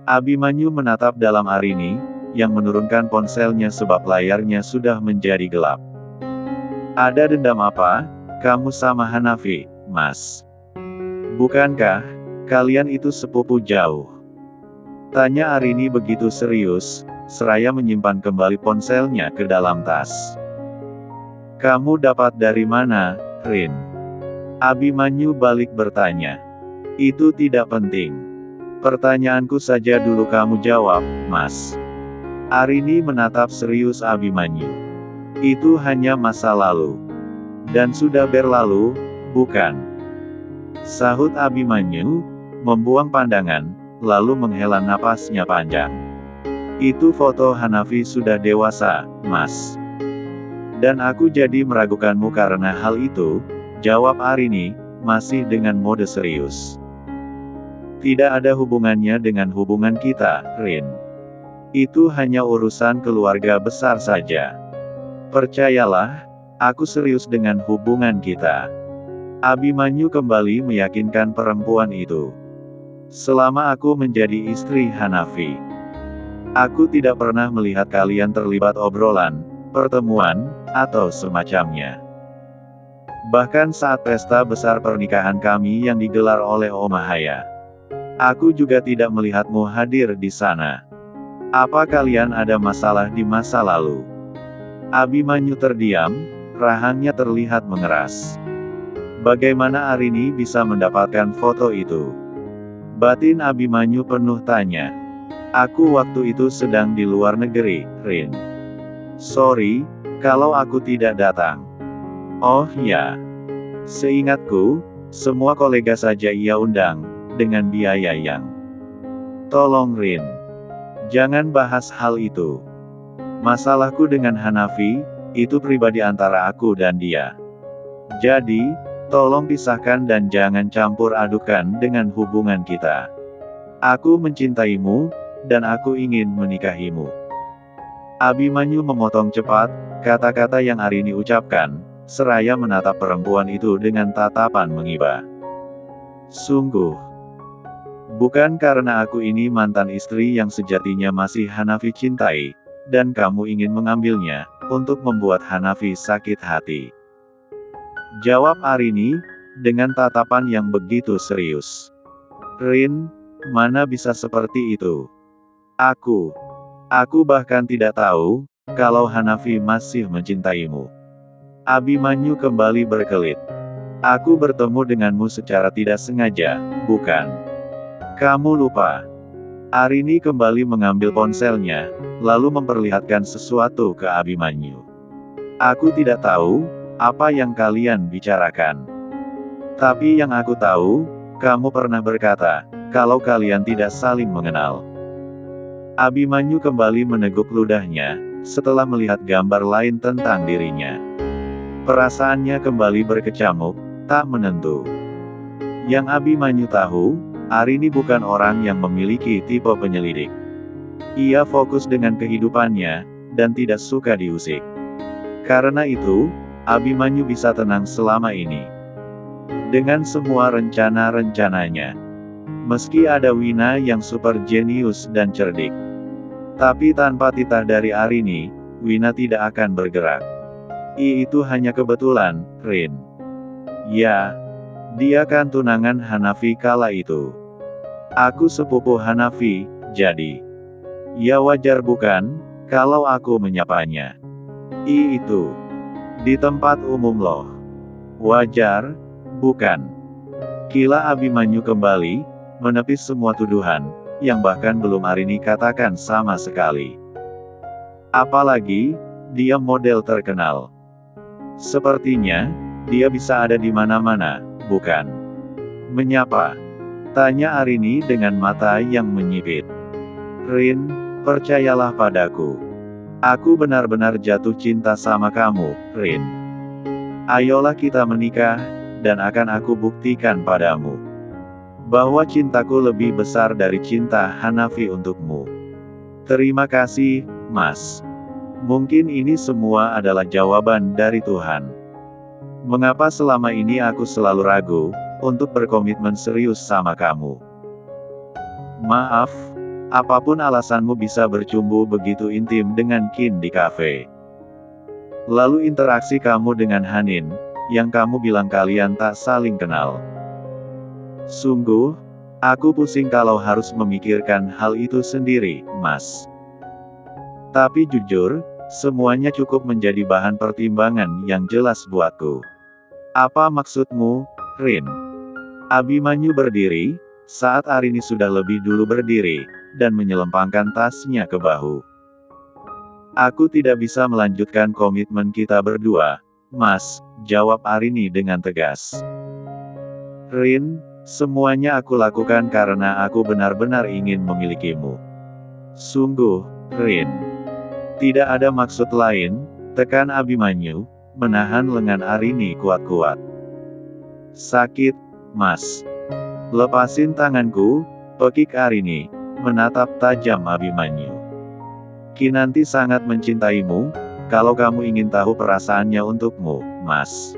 Abimanyu menatap dalam Arini, yang menurunkan ponselnya sebab layarnya sudah menjadi gelap. Ada dendam apa? Kamu sama Hanafi, Mas? Bukankah kalian itu sepupu jauh? Tanya Arini begitu serius, seraya menyimpan kembali ponselnya ke dalam tas. Kamu dapat dari mana, Rin? Abimanyu balik bertanya. Itu tidak penting. Pertanyaanku saja dulu kamu jawab, Mas. Arini menatap serius Abimanyu. Itu hanya masa lalu. Dan sudah berlalu, bukan? Sahut Abimanyu, membuang pandangan, lalu menghela napasnya panjang. Itu foto Hanafi sudah dewasa, Mas. Dan aku jadi meragukanmu karena hal itu, jawab Arini, masih dengan mode serius. Tidak ada hubungannya dengan hubungan kita, Rin. Itu hanya urusan keluarga besar saja. Percayalah, aku serius dengan hubungan kita. Abimanyu kembali meyakinkan perempuan itu. Selama aku menjadi istri Hanafi, aku tidak pernah melihat kalian terlibat obrolan, pertemuan, atau semacamnya. Bahkan saat pesta besar pernikahan kami yang digelar oleh Oma Haya, aku juga tidak melihatmu hadir di sana. Apa kalian ada masalah di masa lalu? Abimanyu terdiam, rahangnya terlihat mengeras. Bagaimana Arini bisa mendapatkan foto itu? Batin Abimanyu penuh tanya. Aku waktu itu sedang di luar negeri, Rin. Sorry, kalau aku tidak datang. Oh ya. Seingatku, semua kolega saja ia undang, dengan biaya yang. Tolong Rin. Jangan bahas hal itu. Masalahku dengan Hanafi, itu pribadi antara aku dan dia. Jadi, tolong pisahkan dan jangan campur adukan dengan hubungan kita. Aku mencintaimu, dan aku ingin menikahimu. Abimanyu memotong cepat kata-kata yang Arini ucapkan, seraya menatap perempuan itu dengan tatapan mengiba. Sungguh. Bukan karena aku ini mantan istri yang sejatinya masih Hanafi cintai, dan kamu ingin mengambilnya, untuk membuat Hanafi sakit hati. Jawab Arini, dengan tatapan yang begitu serius. Rin, mana bisa seperti itu? Aku bahkan tidak tahu, kalau Hanafi masih mencintaimu. Abimanyu kembali berkelit. Aku bertemu denganmu secara tidak sengaja, bukan? Kamu lupa. Arini kembali mengambil ponselnya, lalu memperlihatkan sesuatu ke Abimanyu. Aku tidak tahu, apa yang kalian bicarakan. Tapi yang aku tahu, kamu pernah berkata, kalau kalian tidak saling mengenal. Abimanyu kembali meneguk ludahnya, setelah melihat gambar lain tentang dirinya. Perasaannya kembali berkecamuk, tak menentu. Yang Abimanyu tahu, Arini bukan orang yang memiliki tipe penyelidik. Ia fokus dengan kehidupannya, dan tidak suka diusik. Karena itu, Abimanyu bisa tenang selama ini. Dengan semua rencana-rencananya. Meski ada Wina yang super jenius dan cerdik. Tapi tanpa titah dari Arini, Wina tidak akan bergerak. Itu hanya kebetulan, Rin. Ya, dia kan tunangan Hanafi kala itu. Aku sepupu Hanafi, jadi. Ya wajar bukan, kalau aku menyapanya. Itu. Di tempat umum loh. Wajar, bukan? Kila Abimanyu kembali, menepis semua tuduhan, yang bahkan belum Arini katakan sama sekali. Apalagi, dia model terkenal. Sepertinya, dia bisa ada di mana-mana, bukan? Menyapa? Tanya Arini dengan mata yang menyipit. Rin, percayalah padaku. Aku benar-benar jatuh cinta sama kamu, Rin. Ayolah kita menikah, dan akan aku buktikan padamu bahwa cintaku lebih besar dari cinta Hanafi untukmu. Terima kasih, Mas. Mungkin ini semua adalah jawaban dari Tuhan. Mengapa selama ini aku selalu ragu untuk berkomitmen serius sama kamu? Maaf, Apapun alasanmu bisa bercumbu begitu intim dengan Qin di kafe. Lalu interaksi kamu dengan Hanin, yang kamu bilang kalian tak saling kenal. Sungguh, aku pusing kalau harus memikirkan hal itu sendiri, Mas. Tapi jujur, semuanya cukup menjadi bahan pertimbangan yang jelas buatku. Apa maksudmu, Rin? Abimanyu berdiri, saat Arini sudah lebih dulu berdiri, dan menyelempangkan tasnya ke bahu. Aku tidak bisa melanjutkan komitmen kita berdua, Mas, jawab Arini dengan tegas. Rin, semuanya aku lakukan karena aku benar-benar ingin memilikimu. Sungguh, Rin. Tidak ada maksud lain, tekan Abimanyu, menahan lengan Arini kuat-kuat. Sakit, Mas. Lepasin tanganku, pekik Arini, menatap tajam Abimanyu. Kinanti sangat mencintaimu, kalau kamu ingin tahu perasaannya untukmu, Mas.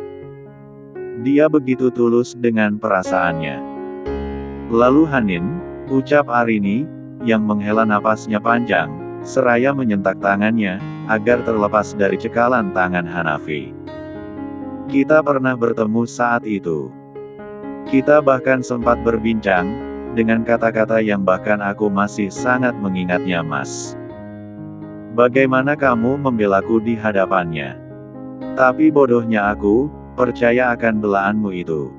Dia begitu tulus dengan perasaannya. Lalu Hanin, ucap Arini, yang menghela napasnya panjang, seraya menyentak tangannya, agar terlepas dari cekalan tangan Hanafi. Kita pernah bertemu saat itu. Kita bahkan sempat berbincang, dengan kata-kata yang bahkan aku masih sangat mengingatnya, Mas. Bagaimana kamu membelaku di hadapannya? Tapi bodohnya aku, percaya akan belaanmu itu.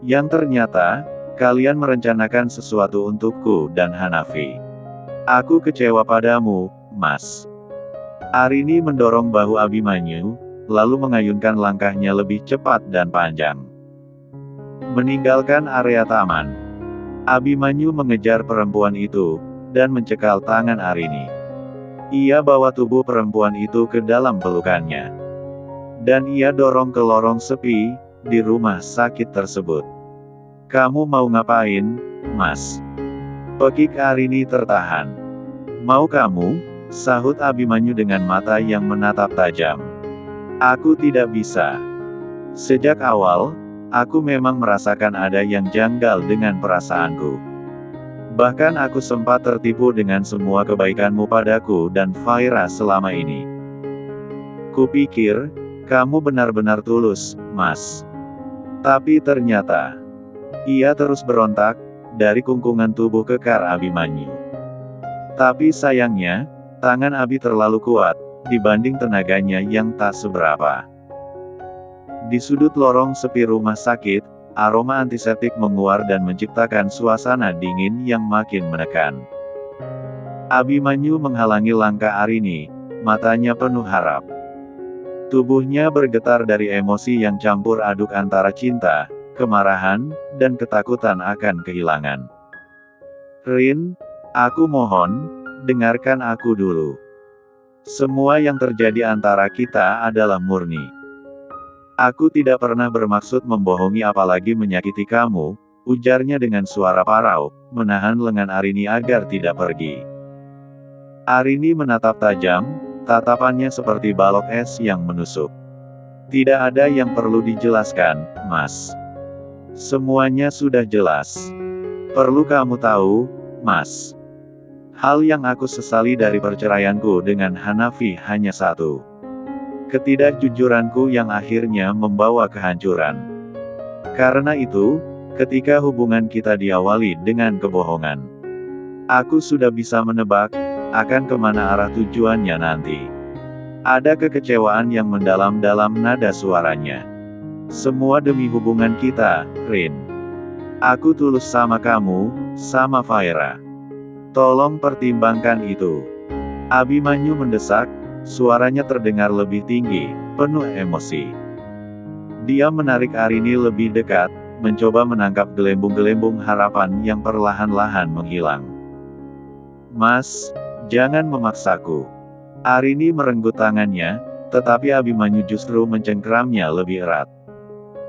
Yang ternyata, kalian merencanakan sesuatu untukku dan Hanafi. Aku kecewa padamu, Mas. Arini mendorong bahu Abimanyu, lalu mengayunkan langkahnya lebih cepat dan panjang. Meninggalkan area taman. Abimanyu mengejar perempuan itu, dan mencekal tangan Arini. Ia bawa tubuh perempuan itu ke dalam pelukannya. Dan ia dorong ke lorong sepi, di rumah sakit tersebut. Kamu mau ngapain, Mas? Pekik Arini tertahan. Mau kamu? Sahut Abimanyu dengan mata yang menatap tajam. Aku tidak bisa. Sejak awal, aku memang merasakan ada yang janggal dengan perasaanku. Bahkan aku sempat tertipu dengan semua kebaikanmu padaku dan Faira selama ini. Kupikir, kamu benar-benar tulus, Mas. Tapi ternyata, ia terus berontak, dari kungkungan tubuh kekar Abimanyu. Tapi sayangnya, tangan Abi terlalu kuat, dibanding tenaganya yang tak seberapa. Di sudut lorong sepi rumah sakit, aroma antiseptik menguar dan menciptakan suasana dingin yang makin menekan. Abimanyu menghalangi langkah Arini, matanya penuh harap. Tubuhnya bergetar dari emosi yang campur aduk antara cinta, kemarahan, dan ketakutan akan kehilangan. Rin, aku mohon, dengarkan aku dulu. Semua yang terjadi antara kita adalah murni. Aku tidak pernah bermaksud membohongi apalagi menyakiti kamu, ujarnya dengan suara parau, menahan lengan Arini agar tidak pergi. Arini menatap tajam, tatapannya seperti balok es yang menusuk. Tidak ada yang perlu dijelaskan, Mas. Semuanya sudah jelas. Perlu kamu tahu, Mas. Hal yang aku sesali dari perceraianku dengan Hanafi hanya satu. Ketidakjujuranku yang akhirnya membawa kehancuran. Karena itu, ketika hubungan kita diawali dengan kebohongan, aku sudah bisa menebak, akan kemana arah tujuannya nanti. Ada kekecewaan yang mendalam dalam nada suaranya. Semua demi hubungan kita, Rin. Aku tulus sama kamu, sama Faira. Tolong pertimbangkan itu. Abimanyu mendesak, suaranya terdengar lebih tinggi, penuh emosi. Dia menarik Arini lebih dekat, mencoba menangkap gelembung-gelembung harapan yang perlahan-lahan menghilang. Mas, jangan memaksaku. Arini merenggut tangannya, tetapi Abimanyu justru mencengkeramnya lebih erat.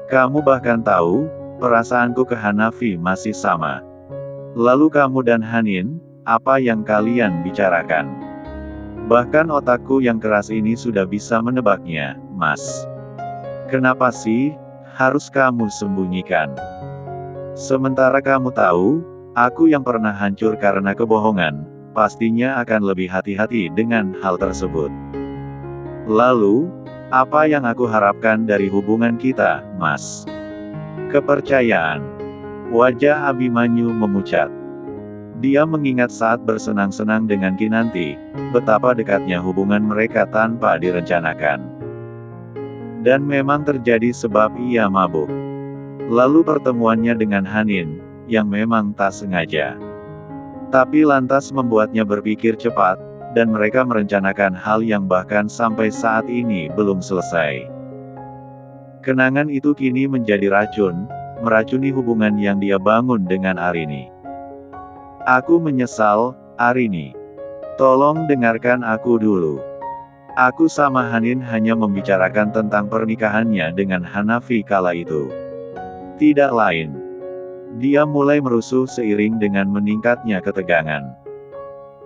Kamu bahkan tahu, perasaanku ke Hanafi masih sama. Lalu kamu dan Hanin, apa yang kalian bicarakan? Bahkan otakku yang keras ini sudah bisa menebaknya, Mas. Kenapa sih, harus kamu sembunyikan? Sementara kamu tahu, Aku yang pernah hancur karena kebohongan, pastinya akan lebih hati-hati dengan hal tersebut. Lalu, apa yang aku harapkan dari hubungan kita, Mas? Kepercayaan. Wajah Abimanyu memucat. Dia mengingat saat bersenang-senang dengan Kinanti, betapa dekatnya hubungan mereka tanpa direncanakan. Dan memang terjadi sebab ia mabuk. Lalu pertemuannya dengan Hanin, yang memang tak sengaja. Tapi lantas membuatnya berpikir cepat, dan mereka merencanakan hal yang bahkan sampai saat ini belum selesai. Kenangan itu kini menjadi racun, meracuni hubungan yang dia bangun dengan Arini. Aku menyesal, Arini. Tolong dengarkan aku dulu. Aku sama Hanin hanya membicarakan tentang pernikahannya dengan Hanafi kala itu. Tidak lain. Dia mulai merusuh seiring dengan meningkatnya ketegangan.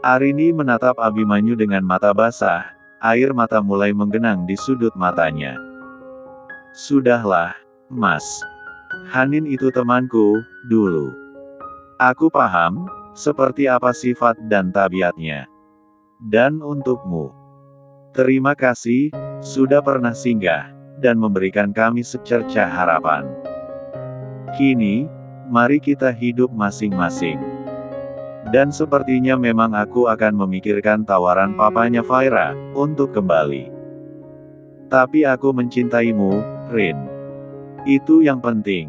Arini menatap Abimanyu dengan mata basah, air mata mulai menggenang di sudut matanya. Sudahlah, Mas. Hanin itu temanku, dulu. Aku paham, seperti apa sifat dan tabiatnya. Dan untukmu. Terima kasih, sudah pernah singgah, dan memberikan kami secercah harapan. Kini, mari kita hidup masing-masing. Dan sepertinya memang aku akan memikirkan tawaran papanya Faira, untuk kembali. Tapi aku mencintaimu, Rin. Itu yang penting.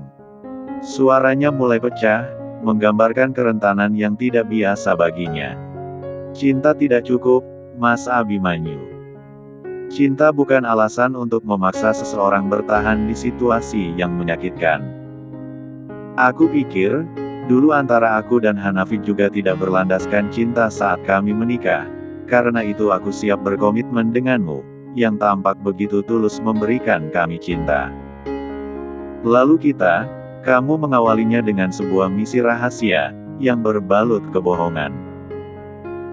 Suaranya mulai pecah, menggambarkan kerentanan yang tidak biasa baginya. Cinta tidak cukup, Mas Abimanyu. Cinta bukan alasan untuk memaksa seseorang bertahan di situasi yang menyakitkan. Aku pikir, dulu antara aku dan Hanafi juga tidak berlandaskan cinta saat kami menikah. Karena itu aku siap berkomitmen denganmu, yang tampak begitu tulus memberikan kami cinta. Lalu kamu mengawalinya dengan sebuah misi rahasia, yang berbalut kebohongan.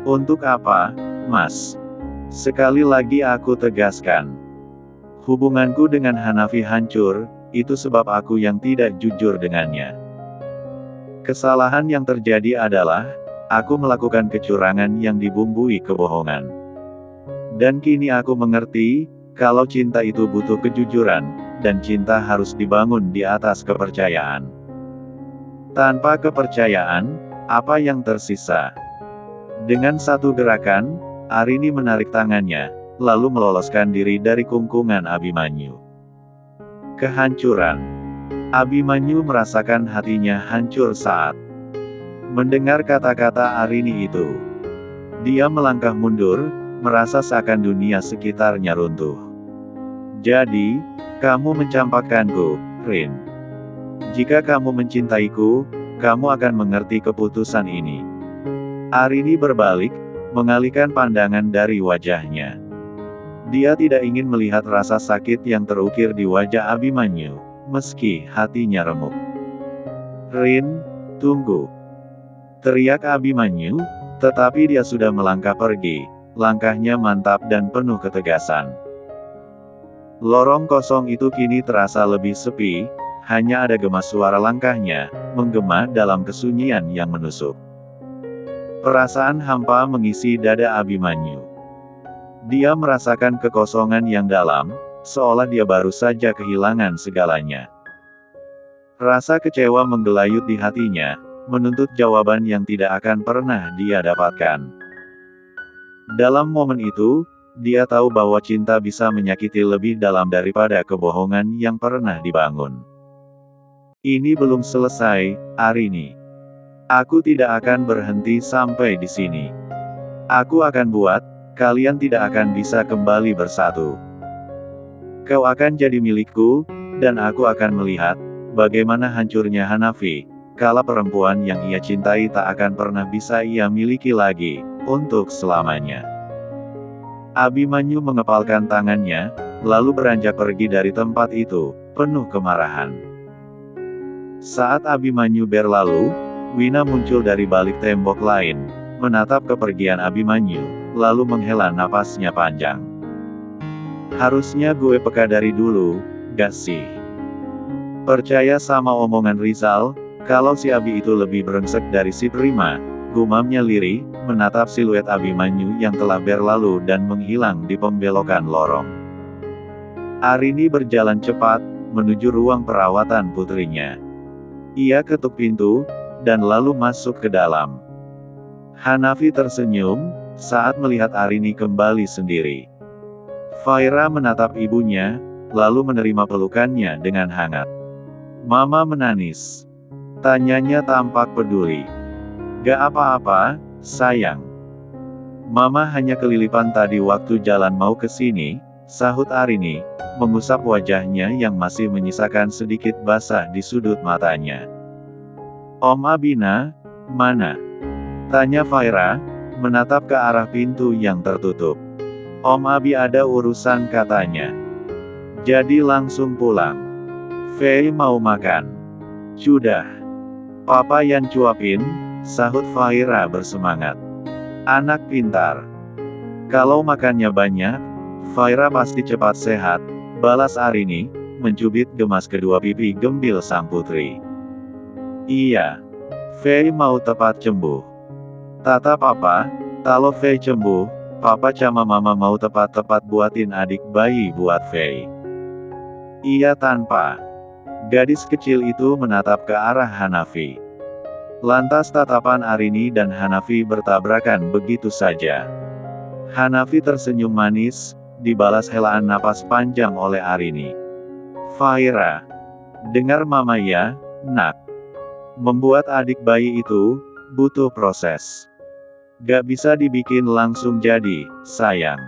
Untuk apa, Mas? Sekali lagi aku tegaskan. Hubunganku dengan Hanafi hancur, itu sebab aku yang tidak jujur dengannya. Kesalahan yang terjadi adalah, aku melakukan kecurangan yang dibumbui kebohongan. Dan kini aku mengerti, kalau cinta itu butuh kejujuran, dan cinta harus dibangun di atas kepercayaan. Tanpa kepercayaan, apa yang tersisa? Dengan satu gerakan, Arini menarik tangannya, lalu meloloskan diri dari kungkungan Abimanyu. Kehancuran. Abimanyu merasakan hatinya hancur saat mendengar kata-kata Arini itu. Dia melangkah mundur, merasa seakan dunia sekitarnya runtuh. Jadi, kamu mencampakkanku, Rin. Jika kamu mencintaiku, kamu akan mengerti keputusan ini. Arini berbalik, mengalihkan pandangan dari wajahnya. Dia tidak ingin melihat rasa sakit yang terukir di wajah Abimanyu, meski hatinya remuk. Rin, tunggu. Teriak Abimanyu, tetapi dia sudah melangkah pergi, langkahnya mantap dan penuh ketegasan. Lorong kosong itu kini terasa lebih sepi, hanya ada gema suara langkahnya, menggema dalam kesunyian yang menusuk. Perasaan hampa mengisi dada Abimanyu. Dia merasakan kekosongan yang dalam, seolah dia baru saja kehilangan segalanya. Rasa kecewa menggelayut di hatinya, menuntut jawaban yang tidak akan pernah dia dapatkan. Dalam momen itu, dia tahu bahwa cinta bisa menyakiti lebih dalam daripada kebohongan yang pernah dibangun. Ini belum selesai, Arini. Aku tidak akan berhenti sampai di sini. Aku akan buat, kalian tidak akan bisa kembali bersatu. Kau akan jadi milikku, dan aku akan melihat, bagaimana hancurnya Hanafi, kala perempuan yang ia cintai tak akan pernah bisa ia miliki lagi, untuk selamanya. Abimanyu mengepalkan tangannya, lalu beranjak pergi dari tempat itu, penuh kemarahan. Saat Abimanyu berlalu, Wina muncul dari balik tembok lain, menatap kepergian Abimanyu, lalu menghela napasnya panjang. Harusnya gue peka dari dulu, gak sih? Percaya sama omongan Rizal, Kalau si Abi itu lebih brengsek dari si Prima, gumamnya lirih, menatap siluet Abimanyu yang telah berlalu dan menghilang di pembelokan lorong. Arini berjalan cepat, menuju ruang perawatan putrinya. Ia ketuk pintu, dan lalu masuk ke dalam. Hanafi tersenyum, saat melihat Arini kembali sendiri. Faira menatap ibunya, lalu menerima pelukannya dengan hangat. Mama menangis. Tanyanya tampak peduli. Gak apa-apa, sayang. Mama hanya kelilipan tadi waktu jalan mau ke sini, sahut Arini, mengusap wajahnya yang masih menyisakan sedikit basah di sudut matanya. Om Abina, mana? Tanya Faira, menatap ke arah pintu yang tertutup. Om Abi ada urusan katanya. Jadi langsung pulang. Fei mau makan. Sudah. Papa yang cuapin, sahut Faira bersemangat. Anak pintar. Kalau makannya banyak, Faira pasti cepat sehat, balas Arini, mencubit gemas kedua pipi gembil sang putri. Iya. Fei mau tepat cembuh. Tata papa, kalau Fei cembuh, papa sama mama mau tepat-tepat buatin adik bayi buat Fei. Iya tanpa. Gadis kecil itu menatap ke arah Hanafi. Lantas tatapan Arini dan Hanafi bertabrakan begitu saja. Hanafi tersenyum manis, dibalas helaan napas panjang oleh Arini. Faira. Dengar mama ya, nak. Membuat adik bayi itu, butuh proses. Gak bisa dibikin langsung jadi, sayang.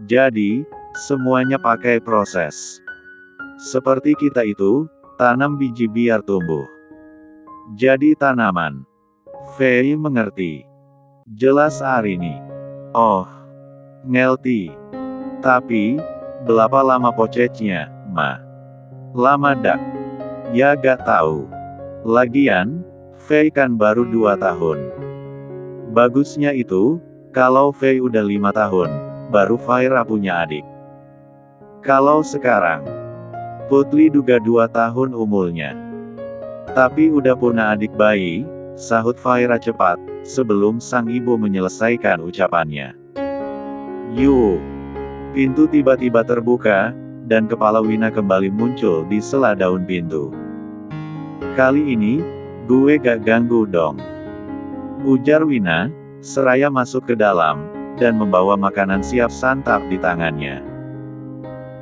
Jadi, semuanya pakai proses. Seperti kita itu, tanam biji biar tumbuh. Jadi tanaman. Fei mengerti. Jelas Arini. Oh. Ngerti. Tapi, berapa lama prosesnya, Ma? Lama dak. Ya gak tahu. Lagian, Fei kan baru 2 tahun. Bagusnya itu, kalau Fei udah 5 tahun, baru Faira punya adik. Kalau sekarang, Putli duga 2 tahun umurnya. Tapi udah punya adik bayi, sahut Faira cepat, sebelum sang ibu menyelesaikan ucapannya. Yuh. Pintu tiba-tiba terbuka, dan kepala Wina kembali muncul di sela daun pintu. Kali ini, gue gak ganggu dong. Ujar Wina, seraya masuk ke dalam, dan membawa makanan siap santap di tangannya.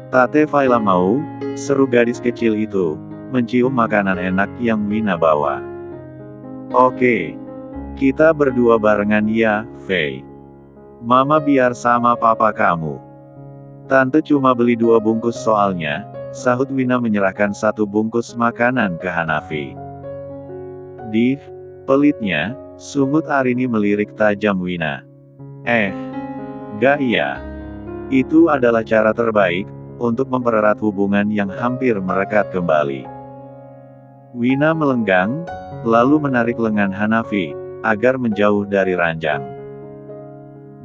Tate Faila mau, seru gadis kecil itu, mencium makanan enak yang Wina bawa. Oke. Kita berdua barengan ya, Fei. Mama biar sama papa kamu. Tante cuma beli 2 bungkus soalnya, sahut Wina menyerahkan 1 bungkus makanan ke Hanafi. Pelitnya, sungut Arini melirik tajam Wina. Gak iya. Itu adalah cara terbaik, untuk mempererat hubungan yang hampir merekat kembali. Wina melenggang, lalu menarik lengan Hanafi, agar menjauh dari ranjang.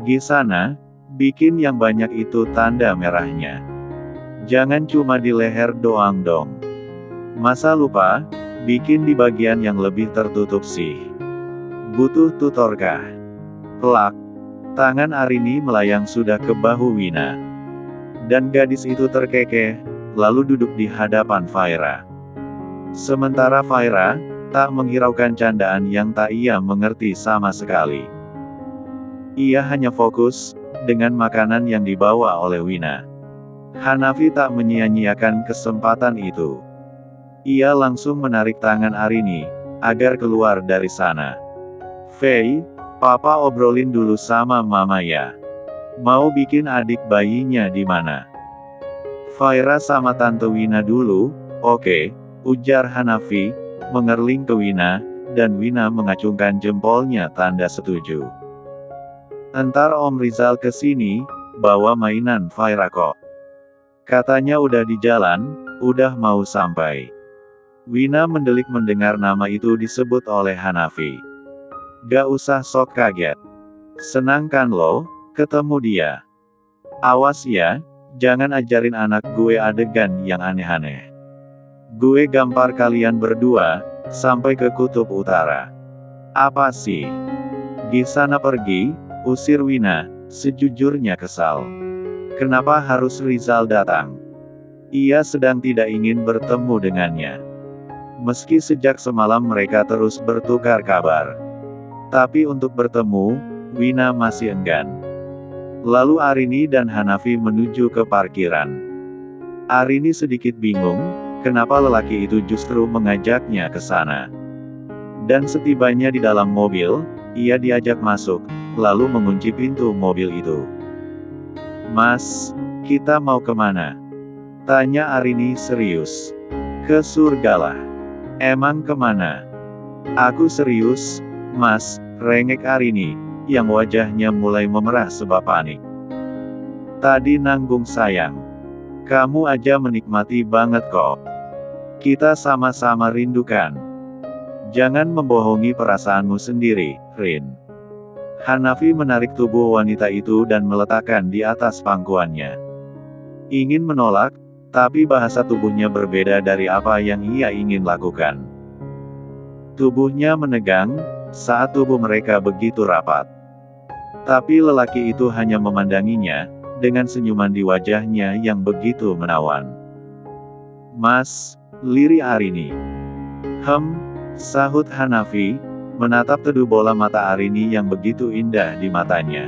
Gisana, bikin yang banyak itu tanda merahnya. Jangan cuma di leher doang dong. Masa lupa, bikin di bagian yang lebih tertutup sih. Butuh tutor kah? Plak. Tangan Arini melayang sudah ke bahu Wina. Dan gadis itu terkekeh, lalu duduk di hadapan Faira. Sementara Faira, tak menghiraukan candaan yang tak ia mengerti sama sekali. Ia hanya fokus, dengan makanan yang dibawa oleh Wina. Hanafi tak menyia-nyiakan kesempatan itu. Ia langsung menarik tangan Arini, agar keluar dari sana. Fei, papa obrolin dulu sama mama ya. Mau bikin adik bayinya di mana? Faira sama Tante Wina dulu, oke, ujar Hanafi, mengerling ke Wina, dan Wina mengacungkan jempolnya tanda setuju. Entar Om Rizal kesini, bawa mainan Faira kok. Katanya udah di jalan, udah mau sampai. Wina mendelik mendengar nama itu disebut oleh Hanafi. Gak usah sok kaget. Senang kan lo? Ketemu dia. Awas ya, jangan ajarin anak gue adegan yang aneh-aneh. Gue gampar kalian berdua, sampai ke kutub utara. Apa sih? Gisana pergi, usir Wina, sejujurnya kesal. Kenapa harus Rizal datang? Ia sedang tidak ingin bertemu dengannya. Meski sejak semalam mereka terus bertukar kabar. Tapi untuk bertemu, Wina masih enggan. Lalu Arini dan Hanafi menuju ke parkiran. Arini sedikit bingung, kenapa lelaki itu justru mengajaknya ke sana. Dan setibanya di dalam mobil, ia diajak masuk, lalu mengunci pintu mobil itu. "Mas, kita mau kemana?" tanya Arini serius. "Ke surgalah." "Emang kemana?" "Aku serius, Mas," rengek Arini, yang wajahnya mulai memerah sebab panik. "Tadi nanggung sayang. Kamu aja menikmati banget kok. Kita sama-sama rindukan. Jangan membohongi perasaanmu sendiri, Rin." Hanafi menarik tubuh wanita itu dan meletakkan di atas pangkuannya. Ingin menolak, tapi bahasa tubuhnya berbeda dari apa yang ia ingin lakukan. Tubuhnya menegang, saat tubuh mereka begitu rapat. Tapi lelaki itu hanya memandanginya, dengan senyuman di wajahnya yang begitu menawan. "Mas," lirih Arini. Sahut Hanafi, menatap teduh bola mata Arini yang begitu indah di matanya.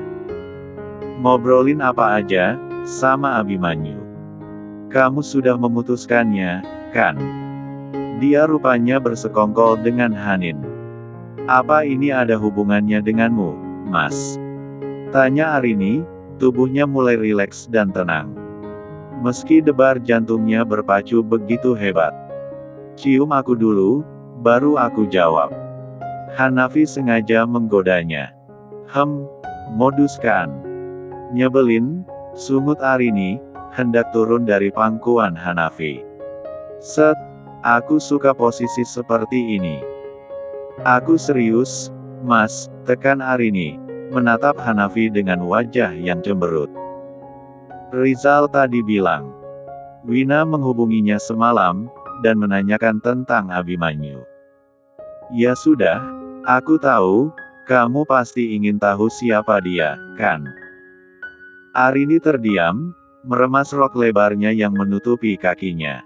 "Ngobrolin apa aja, sama Abimanyu. Kamu sudah memutuskannya, kan?" Dia rupanya bersekongkol dengan Hanin. "Apa ini ada hubungannya denganmu, Mas?" tanya Arini, tubuhnya mulai rileks dan tenang. Meski debar jantungnya berpacu begitu hebat. "Cium aku dulu, baru aku jawab." Hanafi sengaja menggodanya. Moduskan." Nyebelin, sungut Arini, hendak turun dari pangkuan Hanafi. "Set, aku suka posisi seperti ini." "Aku serius, Mas," tekan Arini, menatap Hanafi dengan wajah yang cemberut. "Rizal tadi bilang, Wina menghubunginya semalam, dan menanyakan tentang Abimanyu." "Ya sudah, aku tahu, kamu pasti ingin tahu siapa dia, kan?" Arini terdiam, meremas rok lebarnya yang menutupi kakinya.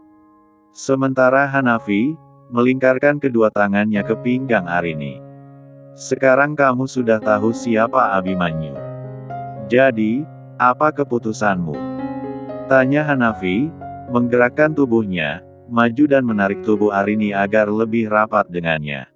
Sementara Hanafi, melingkarkan kedua tangannya ke pinggang Arini. "Sekarang kamu sudah tahu siapa Abimanyu. Jadi, apa keputusanmu?" tanya Hanafi, menggerakkan tubuhnya, maju dan menarik tubuh Arini agar lebih rapat dengannya.